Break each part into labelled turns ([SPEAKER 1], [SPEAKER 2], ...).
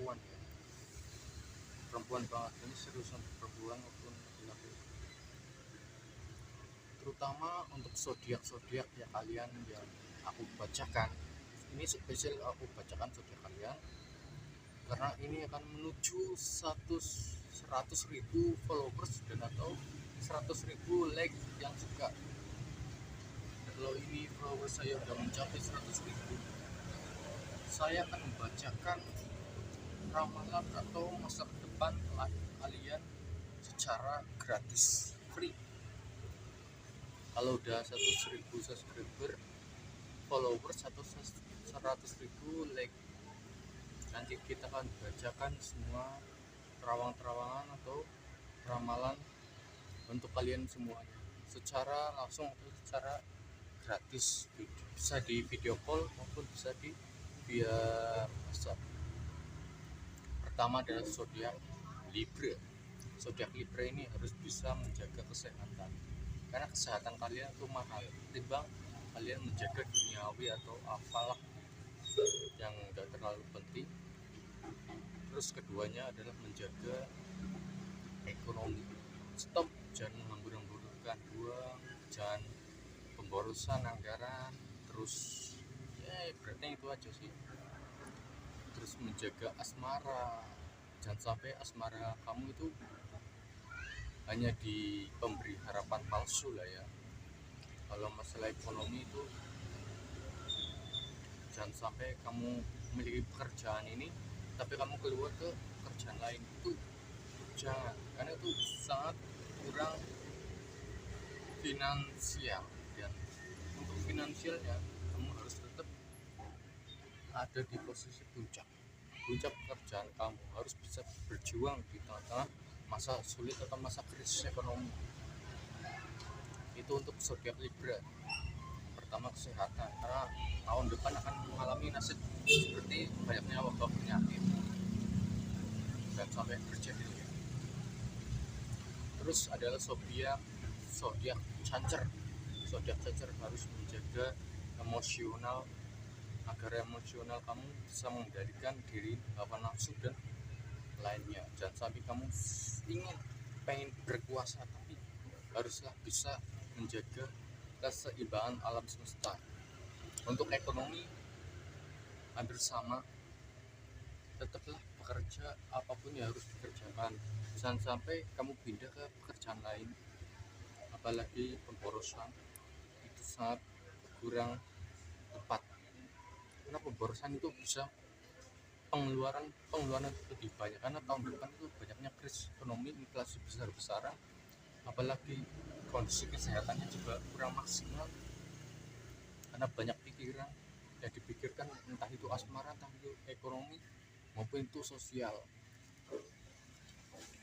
[SPEAKER 1] perempuan ya, perempuan banget ini, seriusan perempuan maupun laki-laki, terutama untuk zodiak ya kalian yang aku bacakan. Ini spesial aku bacakan zodiak kalian karena ini akan menuju 100.000 followers dan atau 100.000 like yang suka. Kalau ini followers saya udah mencapai 100.000, saya akan membacakan ramalan atau masa depan kalian secara gratis, free. Kalau udah 100.000 subscriber, followers atau 100.000 like, nanti kita akan bacakan semua terawang-terawangan atau ramalan untuk kalian semuanya secara langsung atau secara gratis, bisa di video call maupun bisa di via WhatsApp. Pertama adalah zodiak Libra. Zodiak Libra ini harus bisa menjaga kesehatan, karena kesehatan kalian itu mahal timbang kalian menjaga duniawi atau apalah yang tidak terlalu penting. Terus keduanya adalah menjaga ekonomi. Stop, jangan menghambur-hamburkan uang, jangan pemborosan anggaran, terus ya berarti itu aja sih. Terus menjaga asmara, jangan sampai asmara kamu itu hanya di pemberi harapan palsu lah ya. Kalau masalah ekonomi itu jangan sampai kamu memiliki pekerjaan ini tapi kamu keluar ke pekerjaan lain, itu jangan, karena itu sangat kurang finansial. Dan untuk finansialnya kamu harus tetap ada di posisi puncak pekerjaan kamu, harus bisa berjuang di tengah-tengah masa sulit atau masa krisis ekonomi. Itu untuk zodiak Libra. Pertama, kesehatan, karena tahun depan akan mengalami nasib seperti banyaknya wabah penyakit dan sampai terjadi. Terus adalah zodiak Cancer. Zodiak Cancer harus menjaga emosional, agar emosional kamu bisa mengendalikan diri, hawa nafsu dan lainnya. Jangan sampai kamu pengen berkuasa tapi haruslah bisa menjaga keseimbangan alam semesta. Untuk ekonomi hampir sama, tetaplah bekerja apapun yang harus dikerjakan, jangan sampai kamu pindah ke pekerjaan lain, apalagi pemborosan. Itu sangat kurang tepat, karena pemborosan itu bisa pengeluaran lebih banyak, karena tahun depan itu banyaknya krisis ekonomi, inflasi besar-besaran, apalagi kondisi kesehatannya juga kurang maksimal karena banyak pikiran yang dipikirkan, entah itu asmara, entah itu ekonomi maupun itu sosial.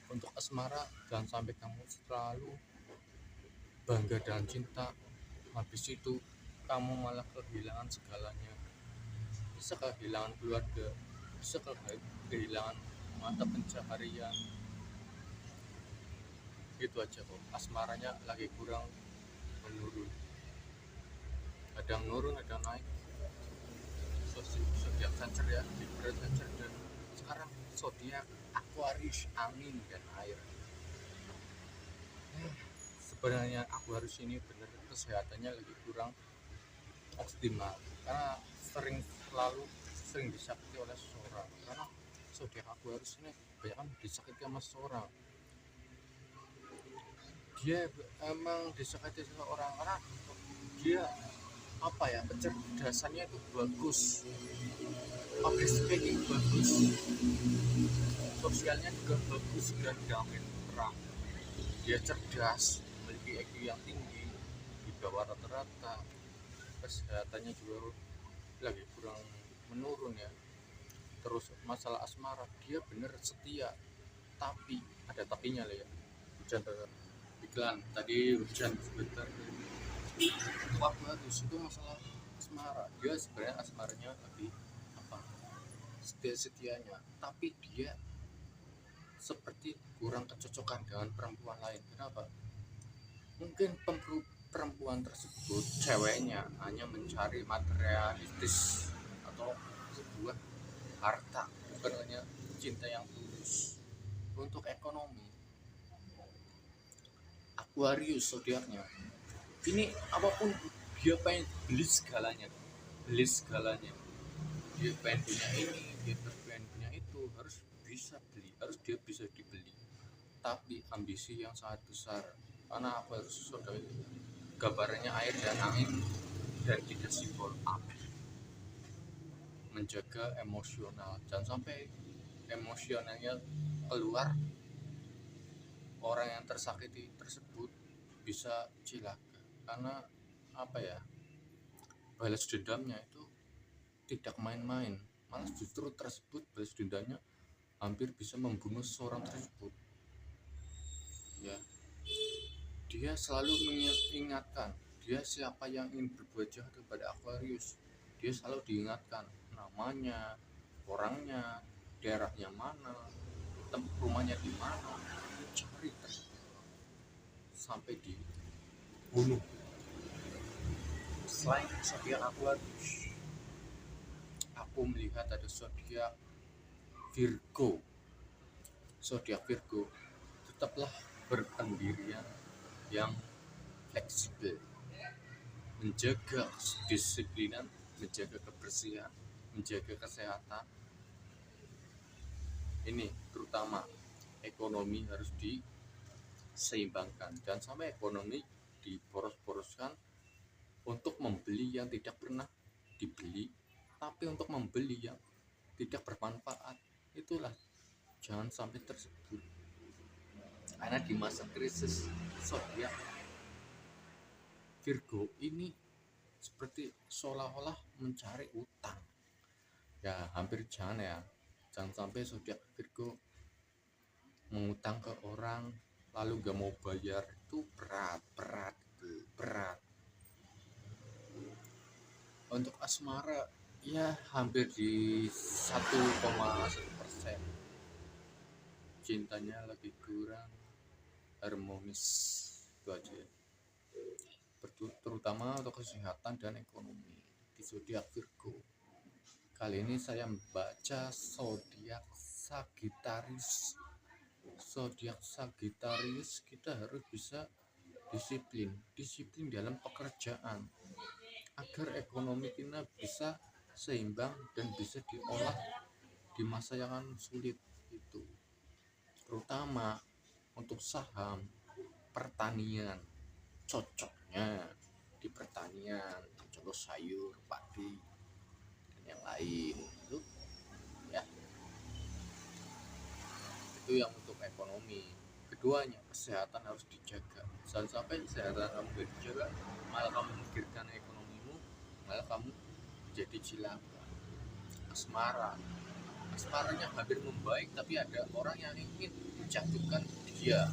[SPEAKER 1] Untuk asmara, jangan sampai kamu selalu bangga dan cinta, habis itu kamu malah kehilangan segalanya. Bisa kehilangan keluarga, bisa kehilangan mata pencaharian. Gitu aja kok, asmaranya lagi kurang menurun, kadang menurun kadang naik. Zodiak Cancer ya, Libra, Cancer, dan sekarang zodiak Aquarius, angin dan air. Sebenarnya Aquarius ini benar kesehatannya lagi kurang optimal, karena sering disakiti oleh seseorang. Karena zodiak Aquarius ini banyak kan disakiti sama seseorang. Dia emang disakiti seseorang karena dia kecerdasannya itu bagus, public speaking bagus, sosialnya juga bagus dan damai terang. Dia cerdas, memiliki IQ yang tinggi di bawah rata-rata. Kesehatannya juga lagi kurang menurun ya. Terus masalah asmara, dia bener setia, tapi ada tapinya lah ya. Hujan iklan tadi, hujan sebentar. Wah, bagus itu masalah asmara. Dia sebenarnya asmaranya lagi setia-setianya, tapi dia seperti kurang kecocokan dengan perempuan lain. Kenapa? Mungkin perempuan tersebut, ceweknya hanya mencari materialistis atau sebuah harta, bukan hanya cinta yang tulus. Untuk ekonomi, Aquarius zodiaknya ini apapun dia pengen beli segalanya, dia pengen punya ini, dia pengen punya itu, harus bisa beli, harus dia bisa dibeli. Tapi ambisi yang sangat besar, karena Aquarius zodiak itu gambarannya air dan angin dan tidak simbol api. Menjaga emosional, jangan sampai emosionalnya keluar, orang yang tersakiti tersebut bisa cilaka, karena apa ya, balas dendamnya itu tidak main-main, malah justru tersebut balas dendamnya hampir bisa membunuh seorang tersebut ya. Dia selalu mengingatkan, dia siapa yang ingin berbuat jahat kepada Aquarius, dia selalu diingatkan namanya, orangnya, daerahnya mana, tempat rumahnya di mana, cari sampai dibunuh. Selain zodiak Aquarius, aku melihat ada zodiak Virgo. Zodiak Virgo tetaplah berpendirian yang fleksibel, menjaga disiplinan, menjaga kebersihan, menjaga kesehatan. Ini terutama ekonomi harus diseimbangkan, jangan sampai ekonomi diboros-boroskan untuk membeli yang tidak pernah dibeli, tapi untuk membeli yang tidak bermanfaat. Itulah jangan sampai tersebut, karena di masa krisis zodiak Virgo ini seperti seolah-olah mencari utang ya, hampir jangan sampai zodiak Virgo mengutang ke orang lalu gak mau bayar. Itu berat. Untuk asmara ya hampir di 1,1%, cintanya lebih kurang harmonis, itu aja. Terutama untuk kesehatan dan ekonomi di zodiak Virgo. Kali ini saya membaca zodiak Sagittarius. Zodiak Sagittarius kita harus bisa disiplin dalam pekerjaan agar ekonomi kita bisa seimbang dan bisa diolah di masa yang sulit itu, terutama untuk saham, pertanian. Cocoknya di pertanian, contoh sayur, padi dan yang lain itu ya. Itu yang untuk ekonomi. Keduanya, kesehatan harus dijaga, jangan sampai kesehatan kamu gak dijaga malah kamu memikirkan ekonomimu, malah kamu jadi cilaka. Asmaranya hampir membaik, tapi ada orang yang ingin menjatuhkan dia,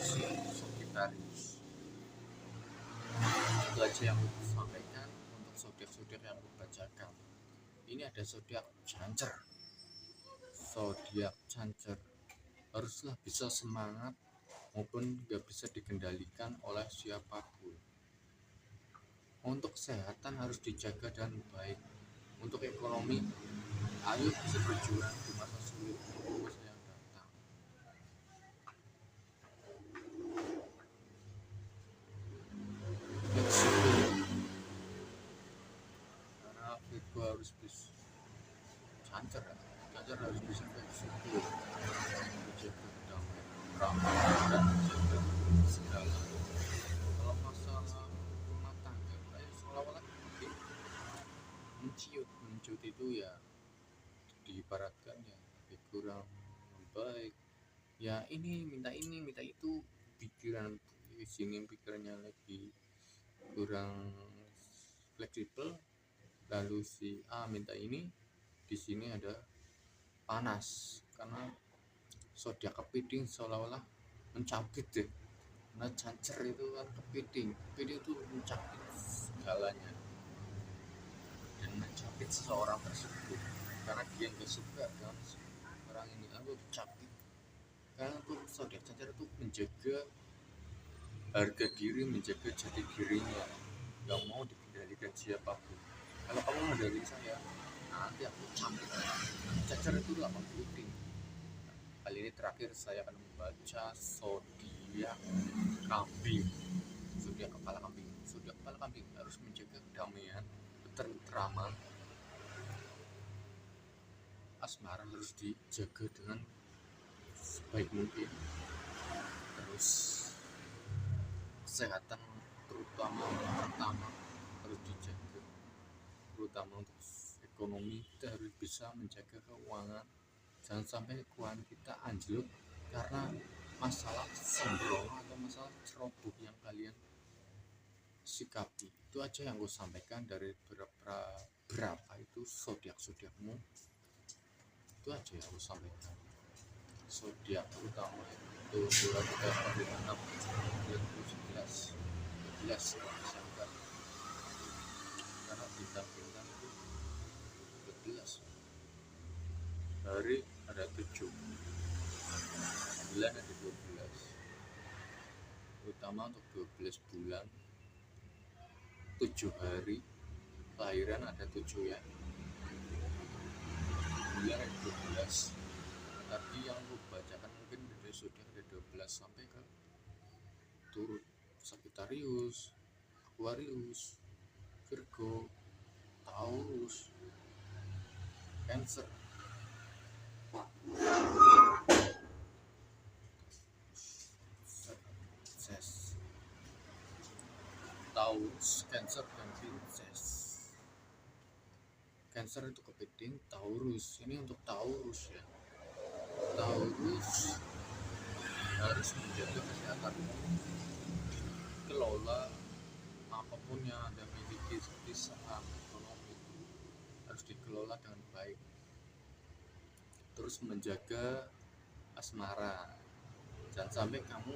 [SPEAKER 1] si Sagittarius. Itu aja yang aku sampaikan untuk zodiak-zodiak yang aku bacakan. Ini ada zodiak Cancer. Zodiak Cancer haruslah bisa semangat maupun gak bisa dikendalikan oleh siapapun. Untuk kesehatan harus dijaga dan baik. Untuk ekonomi, ayo bisa berjuang di masa sulit, masa yang datang. Karena Virgo harus bisa, Cancer harus bisa fleksibel, menjaga kedamaian, keamanan dan menjaga segala. Kalau masalah rumah tangga, kayak seolah-olah menciut itu ya, diibaratkan ya lebih kurang baik ya, ini minta itu, pikiran di sini pikirannya lebih kurang fleksibel, lalu si A minta ini, di sini ada panas karena zodiak kepiting seolah-olah mencabik deh. Nah Cancer itu kan kepiting itu mencabik segalanya dan mencabik seseorang tersebut karena dia nggak suka dengan orang ini, aku capek. Karena tuh zodiak Cancer itu menjaga harga diri, menjaga jati dirinya, nggak mau dikendalikan siapapun. Kalau kamu mengendalikan saya, nanti aku campur cacar itu 80 ting. Kali ini terakhir saya akan membaca zodiak kambing. Zodiak kepala kambing. Zodiak kepala kambing harus menjaga kedamaian, ketentraman. Asmara harus dijaga dengan sebaik mungkin. Terus kesehatan terutama pertama harus dijaga, terutama untuk ekonomi. Kita harus bisa menjaga keuangan, jangan sampai keuangan kita anjlok karena masalah sembrono atau masalah ceroboh yang kalian sikapi. Itu aja yang gue sampaikan dari berapa itu zodiak-zodiakmu. Itu aja yang gue sampaikan. Zodiak utama itu bulan 6 2011 karena bintang-bintang itu 12 hari ada 7, bulan ada 12. Utama untuk 12 bulan 7 hari, kelahiran ada 7 ya, bulan ada 12. Tadi yang gue bacakan mungkin dari zodiak ada 12 sampai ke turut Sagittarius, Aquarius, Virgo, Taurus, Cancer, Taurus, Cancer, dan Pisces. Cancer itu kepiting, Taurus ini untuk Taurus ya. Taurus harus menjaga kesehatan, kelola apapun yang Anda miliki seperti saham, ekonomi harus dikelola dengan baik. Terus menjaga asmara, jangan sampai kamu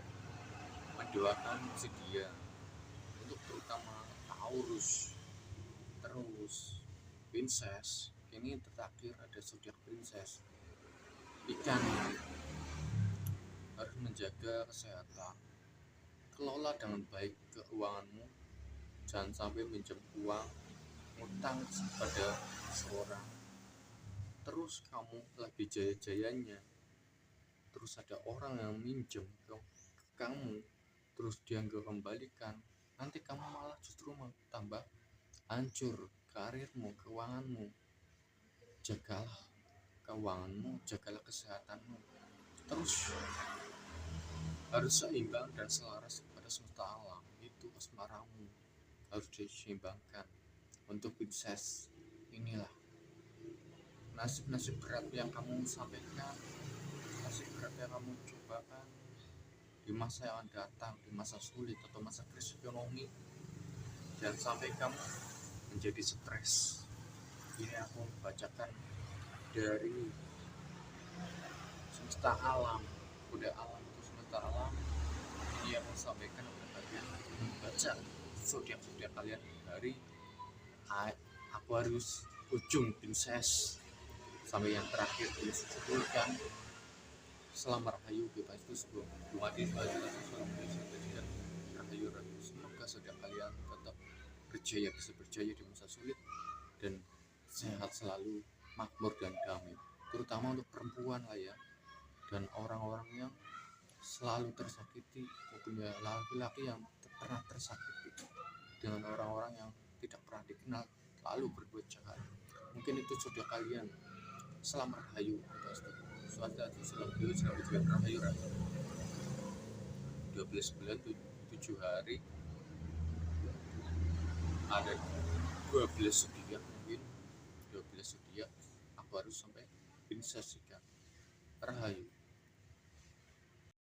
[SPEAKER 1] mendoakan si dia, untuk terutama Taurus. Terus Pisces, ini terakhir ada zodiak Pisces, ikan, harus menjaga kesehatan, kelola dengan baik keuanganmu, jangan sampai minjem uang, utang pada seorang, terus kamu lagi jaya-jayanya, terus ada orang yang minjem ke kamu, terus dia nggak kembalikan, nanti kamu malah justru tambah hancur karirmu, keuanganmu. Jagalah keuanganmu, jagalah kesehatanmu, terus harus seimbang dan selaras kepada semesta alam. Itu asmaramu harus diseimbangkan. Untuk Pisces, inilah nasib-nasib berat yang kamu sampaikan, nasib berat yang kamu cobakan di masa yang datang, di masa sulit atau masa krisis ekonomi. Jangan sampai kamu menjadi stres. Ini aku membacakan dari semesta alam, kode alam itu semesta alam. Ini yang aku sampaikan kepada kalian untuk membaca zodiak-zodiak kalian dari Aquarius ujung Pisces sampai yang terakhir disebutkan selamat rahayu bebas itu sebelum mati rahayu. Semoga zodiak kalian tetap berjaya, bisa berjaya di masa sulit dan sehat selalu, makmur dan damai, terutama untuk perempuan lah ya, dan orang-orang yang selalu tersakiti, punya laki-laki yang pernah tersakiti dengan orang-orang yang tidak pernah dikenal lalu berbuat jahat. Mungkin itu zodiak kalian. Selamat rahayu, selamat rahayu. 12 bulan 7 hari ada 12 zodiak, mungkin 12 zodiak aku harus sampai Pisces ikan. Rahayu.